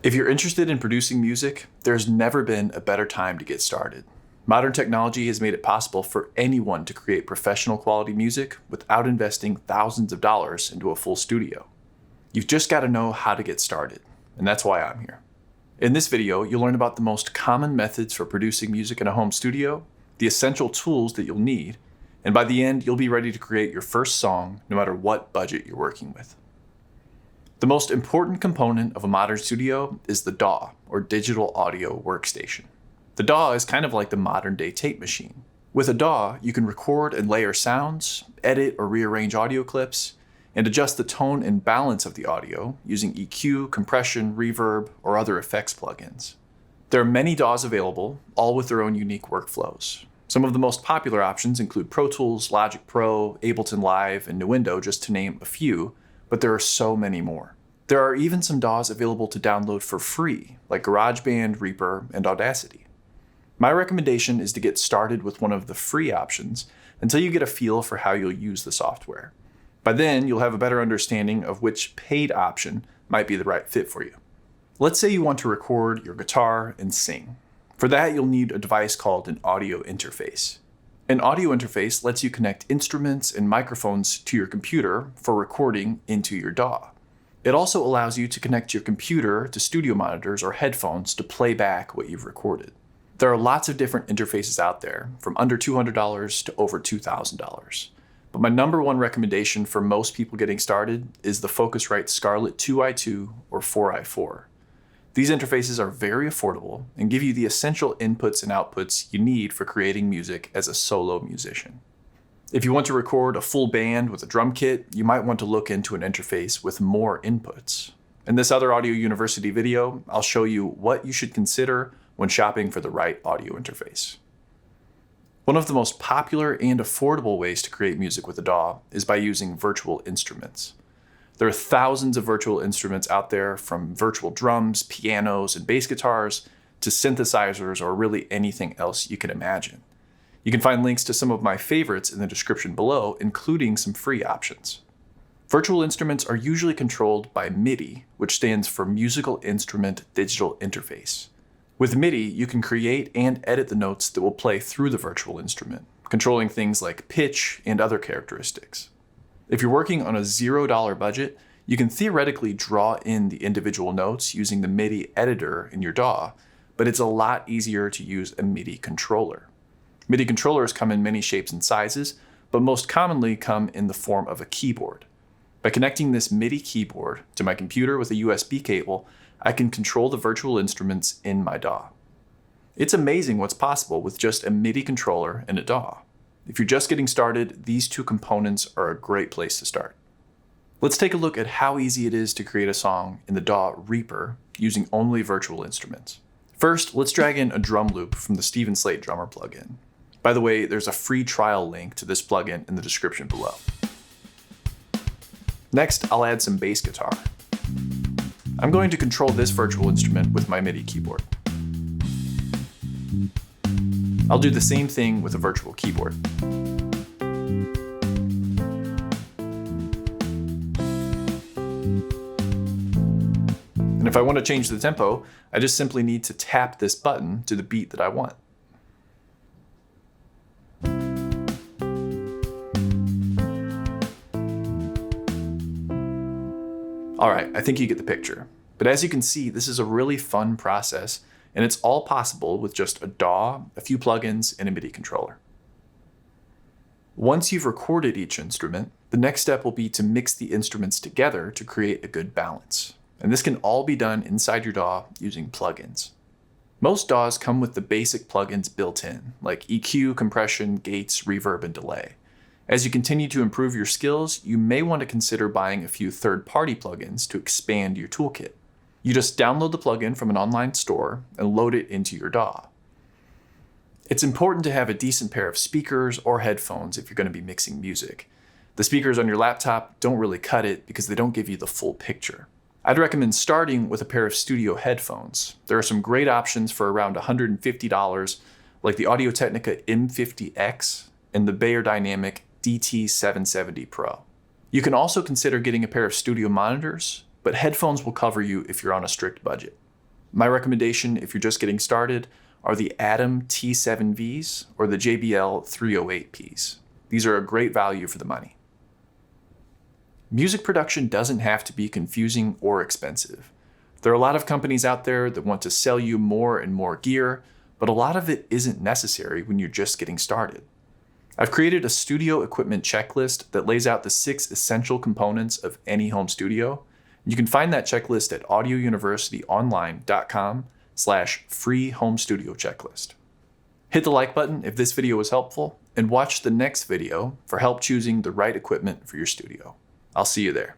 If you're interested in producing music, there's never been a better time to get started. Modern technology has made it possible for anyone to create professional quality music without investing thousands of dollars into a full studio. You've just got to know how to get started, and that's why I'm here. In this video, you'll learn about the most common methods for producing music in a home studio, the essential tools that you'll need, and by the end, you'll be ready to create your first song no matter what budget you're working with. The most important component of a modern studio is the DAW, or Digital Audio Workstation. The DAW is kind of like the modern-day tape machine. With a DAW, you can record and layer sounds, edit or rearrange audio clips, and adjust the tone and balance of the audio using EQ, compression, reverb, or other effects plugins. There are many DAWs available, all with their own unique workflows. Some of the most popular options include Pro Tools, Logic Pro, Ableton Live, and Nuendo, just to name a few, but there are so many more. There are even some DAWs available to download for free, like GarageBand, Reaper, and Audacity. My recommendation is to get started with one of the free options until you get a feel for how you'll use the software. By then, you'll have a better understanding of which paid option might be the right fit for you. Let's say you want to record your guitar and sing. For that, you'll need a device called an audio interface. An audio interface lets you connect instruments and microphones to your computer for recording into your DAW. It also allows you to connect your computer to studio monitors or headphones to play back what you've recorded. There are lots of different interfaces out there, from under $200 to over $2,000. But my number one recommendation for most people getting started is the Focusrite Scarlett 2i2 or 4i4. These interfaces are very affordable and give you the essential inputs and outputs you need for creating music as a solo musician. If you want to record a full band with a drum kit, you might want to look into an interface with more inputs. In this other Audio University video, I'll show you what you should consider when shopping for the right audio interface. One of the most popular and affordable ways to create music with a DAW is by using virtual instruments. There are thousands of virtual instruments out there, from virtual drums, pianos, and bass guitars to synthesizers or really anything else you can imagine. You can find links to some of my favorites in the description below, including some free options. Virtual instruments are usually controlled by MIDI, which stands for Musical Instrument Digital Interface. With MIDI, you can create and edit the notes that will play through the virtual instrument, controlling things like pitch and other characteristics. If you're working on a $0 budget, you can theoretically draw in the individual notes using the MIDI editor in your DAW, but it's a lot easier to use a MIDI controller. MIDI controllers come in many shapes and sizes, but most commonly come in the form of a keyboard. By connecting this MIDI keyboard to my computer with a USB cable, I can control the virtual instruments in my DAW. It's amazing what's possible with just a MIDI controller and a DAW. If you're just getting started, these two components are a great place to start. Let's take a look at how easy it is to create a song in the DAW Reaper using only virtual instruments. First, let's drag in a drum loop from the Steve & Slate Drummer plugin. By the way, there's a free trial link to this plugin in the description below. Next, I'll add some bass guitar. I'm going to control this virtual instrument with my MIDI keyboard. I'll do the same thing with a virtual keyboard. And if I want to change the tempo, I just simply need to tap this button to the beat that I want. Alright, I think you get the picture. But as you can see, this is a really fun process, and it's all possible with just a DAW, a few plugins, and a MIDI controller. Once you've recorded each instrument, the next step will be to mix the instruments together to create a good balance. And this can all be done inside your DAW using plugins. Most DAWs come with the basic plugins built in, like EQ, compression, gates, reverb, and delay. As you continue to improve your skills, you may want to consider buying a few third-party plugins to expand your toolkit. You just download the plugin from an online store and load it into your DAW. It's important to have a decent pair of speakers or headphones if you're going to be mixing music. The speakers on your laptop don't really cut it because they don't give you the full picture. I'd recommend starting with a pair of studio headphones. There are some great options for around $150, like the Audio-Technica M50X and the Beyerdynamic DT 770 Pro. You can also consider getting a pair of studio monitors, but headphones will cover you if you're on a strict budget. My recommendation, if you're just getting started, are the Atom T7Vs or the JBL 308Ps. These are a great value for the money. Music production doesn't have to be confusing or expensive. There are a lot of companies out there that want to sell you more and more gear, but a lot of it isn't necessary when you're just getting started. I've created a studio equipment checklist that lays out the 6 essential components of any home studio. You can find that checklist at audiouniversityonline.com/free home studio checklist. Hit the like button if this video was helpful, and watch the next video for help choosing the right equipment for your studio. I'll see you there.